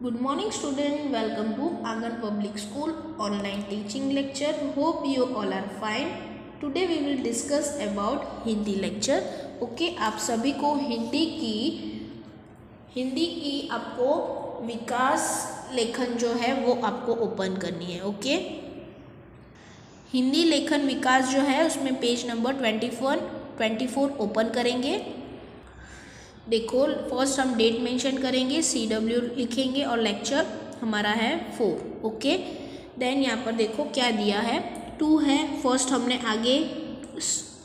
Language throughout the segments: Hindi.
Good morning student, welcome to Angan Public School online teaching lecture. Hope you all are fine. Today we will discuss about Hindi lecture. Okay आप सभी को हिंदी की आपको विकास लेखन जो है वो आपको ओपन करनी है. ओके हिंदी लेखन विकास जो है उसमें पेज नंबर 24 ओपन करेंगे. देखो फर्स्ट हम डेट मेंशन करेंगे, CW लिखेंगे और लेक्चर हमारा है 4. ओके देन यहाँ पर देखो क्या दिया है, 2 है. फर्स्ट हमने आगे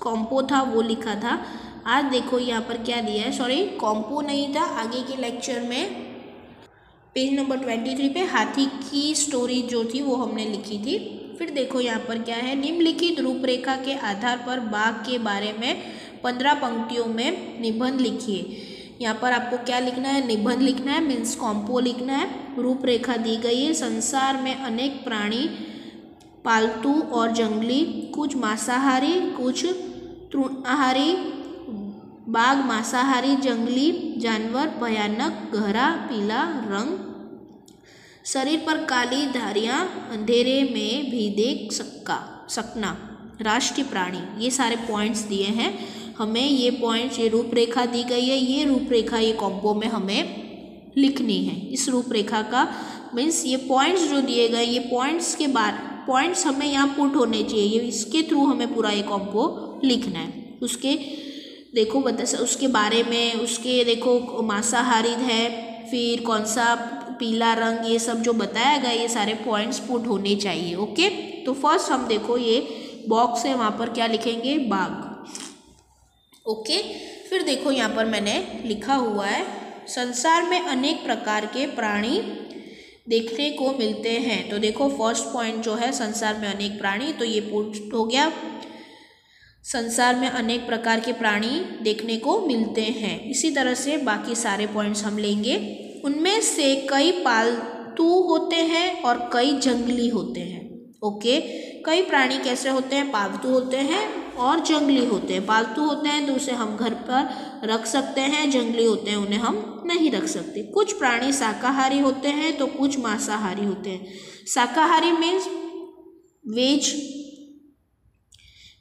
कॉम्पो था वो लिखा था. आज देखो यहाँ पर क्या दिया है, सॉरी कॉम्पो नहीं था, आगे के लेक्चर में पेज नंबर 23 पे हाथी की स्टोरी जो थी वो हमने लिखी थी. फिर देखो यहाँ पर क्या है, निम्नलिखित रूपरेखा के आधार पर बाघ के बारे में 15 पंक्तियों में निबंध लिखिए. यहाँ पर आपको क्या लिखना है, निबंध लिखना है, मीन्स कॉम्पो लिखना है. रूपरेखा दी गई है. संसार में अनेक प्राणी पालतू और जंगली, कुछ मांसाहारी कुछ तृणाहारी. बाघ मांसाहारी जंगली जानवर, भयानक गहरा पीला रंग, शरीर पर काली धारियाँ, अंधेरे में भी देख सकना, राष्ट्रीय प्राणी. ये सारे पॉइंट्स दिए हैं हमें. ये पॉइंट्स, ये रूपरेखा दी गई है, ये रूपरेखा ये कॉम्बो में हमें लिखनी है. इस रूपरेखा का मीन्स ये पॉइंट्स जो दिए गए, ये पॉइंट्स के बाद पॉइंट्स हमें यहाँ पुट होने चाहिए. ये इसके थ्रू हमें पूरा ये कॉम्बो लिखना है. उसके देखो उसके बारे में, उसके देखो मांसाहारी है, फिर कौन सा पीला रंग, ये सब जो बताया गया ये सारे पॉइंट्स पुट होने चाहिए. ओके तो फर्स्ट हम देखो ये बॉक्स है, वहाँ पर क्या लिखेंगे, बाघ. ओके फिर देखो यहाँ पर मैंने लिखा हुआ है, संसार में अनेक प्रकार के प्राणी देखने को मिलते हैं. तो देखो फर्स्ट पॉइंट जो है संसार में अनेक प्राणी, तो ये पुट हो गया. संसार में अनेक प्रकार के प्राणी देखने को मिलते हैं. इसी तरह से बाकी सारे पॉइंट्स हम लेंगे. उनमें से कई पालतू होते हैं और कई जंगली होते हैं. ओके कई प्राणी कैसे होते हैं, पालतू होते हैं और जंगली होते हैं. पालतू होते हैं तो उसे हम घर पर रख सकते हैं, जंगली होते हैं उन्हें हम नहीं रख सकते. कुछ प्राणी शाकाहारी होते हैं तो कुछ मांसाहारी होते हैं. शाकाहारी मीन्स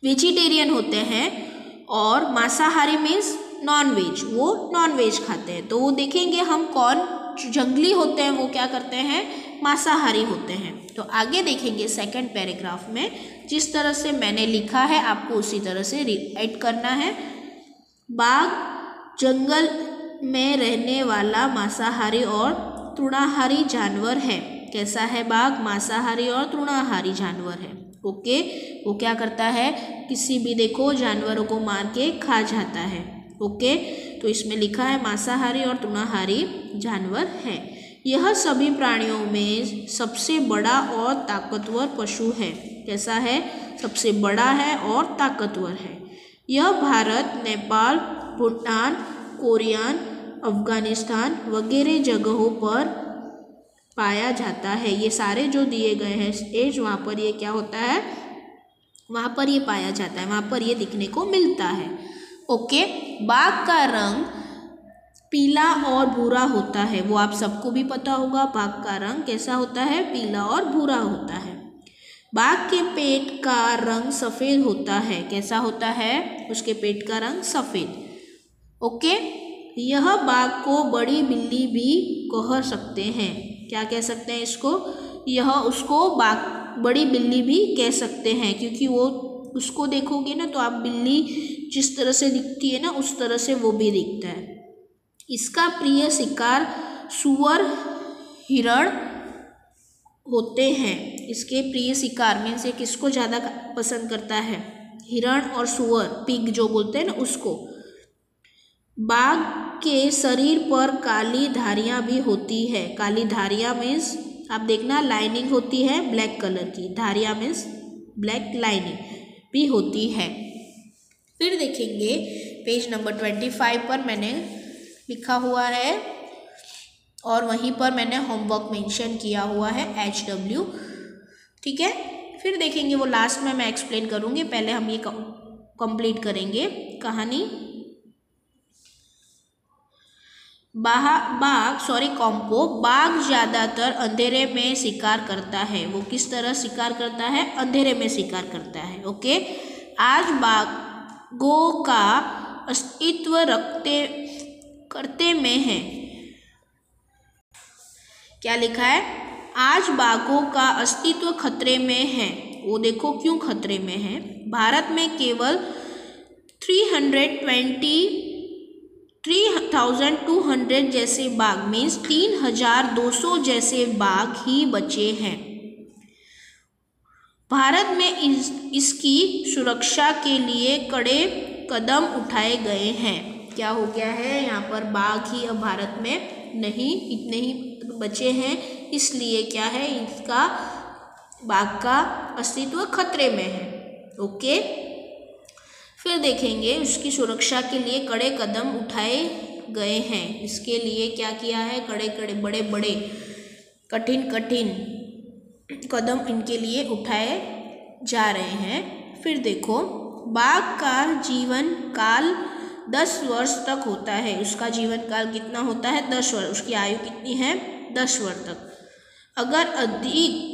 वेजिटेरियन होते हैं और मांसाहारी मीन्स नॉन वेज, वो नॉन वेज खाते हैं. तो वो देखेंगे हम कौन जंगली होते हैं वो क्या करते हैं, मांसाहारी होते हैं. तो आगे देखेंगे सेकंड पैराग्राफ में, जिस तरह से मैंने लिखा है आपको उसी तरह से राइट करना है. बाघ जंगल में रहने वाला मांसाहारी और तृणाहारी जानवर है. कैसा है, बाघ मांसाहारी और तृणाहारी जानवर है. ओके वो क्या करता है, किसी भी देखो जानवरों को मार के खा जाता है. ओके तो इसमें लिखा है मांसाहारी और तृणाहारी जानवर है. यह सभी प्राणियों में सबसे बड़ा और ताकतवर पशु है. कैसा है, सबसे बड़ा है और ताकतवर है. यह भारत, नेपाल, भूटान, कोरिया, अफगानिस्तान वगैरह जगहों पर पाया जाता है. ये सारे जो दिए गए हैं एज, वहाँ पर ये क्या होता है, वहाँ पर ये पाया जाता है, वहाँ पर ये दिखने को मिलता है. ओके बाघ का रंग पीला और भूरा होता है. वो आप सबको भी पता होगा, बाघ का रंग कैसा होता है, पीला और भूरा होता है. बाघ के पेट का रंग सफ़ेद होता है. कैसा होता है, उसके पेट का रंग सफ़ेद. ओके यह बाघ को बड़ी बिल्ली भी कह सकते हैं. क्या कह सकते हैं इसको, यह उसको बाघ बड़ी बिल्ली भी कह सकते हैं, क्योंकि वो उसको देखोगे ना तो आप बिल्ली जिस तरह से दिखती है ना उस तरह से वो भी दिखता है. इसका प्रिय शिकार सुअर हिरण होते हैं. इसके प्रिय शिकार में से किसको ज़्यादा पसंद करता है, हिरण और सुअर, पिग जो बोलते हैं ना उसको. बाघ के शरीर पर काली धारियाँ भी होती है. काली धारियाँ मीन्स आप देखना लाइनिंग होती है ब्लैक कलर की, धारियाँ मीन्स ब्लैक लाइनिंग भी होती है. फिर देखेंगे पेज नंबर 25 पर मैंने लिखा हुआ है और वहीं पर मैंने होमवर्क मेंशन किया हुआ है HW. ठीक है फिर देखेंगे वो लास्ट में मैं एक्सप्लेन करूँगी, पहले हम ये कंप्लीट करेंगे कहानी. कॉम्पो बाघ ज़्यादातर अंधेरे में शिकार करता है। वो किस तरह शिकार करता है? अंधेरे में शिकार करता है। ओके, आज बाघों का अस्तित्व खतरे में है। क्या लिखा है? आज बाघों का अस्तित्व खतरे में है। वो देखो क्यों खतरे में है। भारत में केवल 3,200 जैसे बाघ मीन्स 3,200 जैसे बाघ ही बचे हैं। भारत में इसकी सुरक्षा के लिए कड़े कदम उठाए गए हैं। क्या हो गया है? यहाँ पर बाघ ही अब भारत में नहीं, इतने ही बचे हैं, इसलिए क्या है, इसका बाघ का अस्तित्व खतरे में है। ओके, फिर देखेंगे उसकी सुरक्षा के लिए कड़े कदम उठाए गए हैं। इसके लिए क्या किया है? कड़े बड़े कठिन कदम इनके लिए उठाए जा रहे हैं। फिर देखो, बाघ का जीवन काल 10 वर्ष तक होता है। उसका जीवन काल कितना होता है? 10 वर्ष। उसकी आयु कितनी है? 10 वर्ष तक। अगर अधिक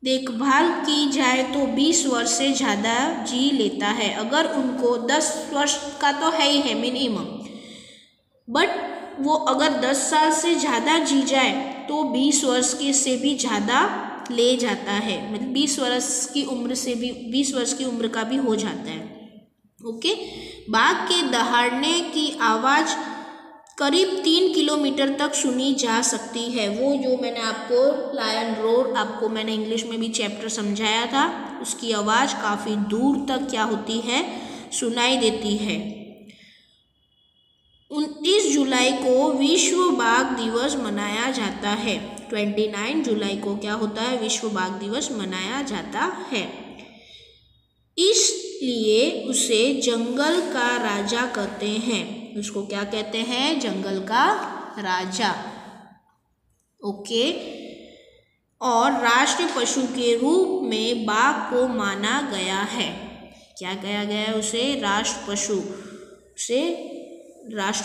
देखभाल की जाए तो 20 वर्ष से ज़्यादा जी लेता है। अगर उनको 10 वर्ष का तो है ही है मिनिमम, बट वो अगर 10 साल से ज़्यादा जी जाए तो 20 वर्ष के से भी ज़्यादा ले जाता है। मतलब 20 वर्ष की उम्र का भी हो जाता है। ओके, बाघ के दहाड़ने की आवाज़ करीब 3 किलोमीटर तक सुनी जा सकती है। वो जो मैंने आपको लायन रोर आपको मैंने इंग्लिश में भी चैप्टर समझाया था, उसकी आवाज़ काफ़ी दूर तक क्या होती है? सुनाई देती है। 29 जुलाई को विश्व बाघ दिवस मनाया जाता है। 29 जुलाई को क्या होता है? विश्व बाघ दिवस मनाया जाता है। इसलिए उसे जंगल का राजा कहते हैं। उसको क्या कहते हैं? जंगल का राजा। ओके, और राष्ट्रीय पशु के रूप में बाघ को माना गया है। क्या कहा गया है? उसे राष्ट्र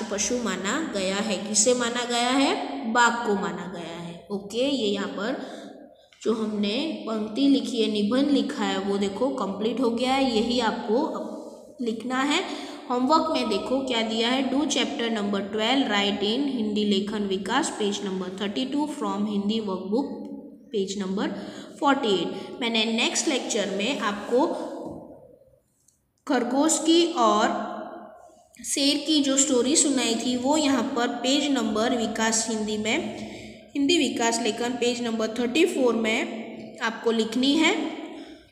पशु माना गया है। किसे माना गया है? बाघ को माना गया है। ओके, ये यहाँ पर जो हमने पंक्ति लिखी है, निबंध लिखा है, वो देखो कंप्लीट हो गया है। यही आपको लिखना है। होमवर्क में देखो क्या दिया है? Do chapter number 12 right in Hindi Lekhan Vikas page number 32 from Hindi workbook page number 48। मैंने नेक्स्ट लेक्चर में आपको खरगोश की और शेर की जो स्टोरी सुनाई थी वो यहाँ पर पेज नंबर विकास हिंदी विकास लेखन पेज नंबर 34 में आपको लिखनी है।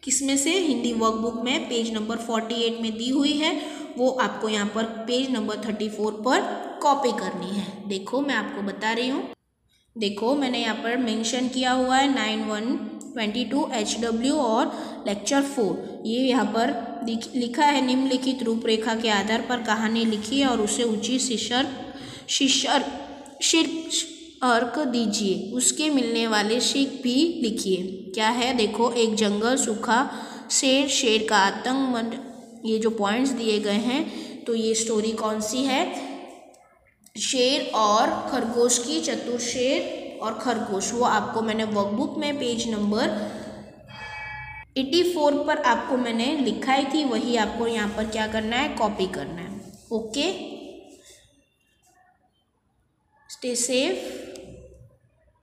किसमें से? हिंदी वर्कबुक में पेज नंबर 48 में दी हुई है। वो आपको यहाँ पर पेज नंबर 34 पर कॉपी करनी है। देखो मैं आपको बता रही हूँ। देखो मैंने यहाँ पर मेंशन किया हुआ है 9122 HW और लेक्चर 4। ये यहाँ पर लिखा है, निम्नलिखित रूपरेखा के आधार पर कहानी लिखिए और उसे उचित शीर्षक दीजिए। उसके मिलने वाले सीख भी लिखिए। क्या है? देखो, एक जंगल, सूखा, शेर का आतंक, ये जो पॉइंट्स दिए गए हैं। तो ये स्टोरी कौन सी है? शेर और खरगोश की। चतुर शेर और खरगोश। वो आपको मैंने वर्कबुक में पेज नंबर 84 पर आपको मैंने लिखाई थी, वही आपको यहाँ पर क्या करना है? कॉपी करना है। Okay, stay safe.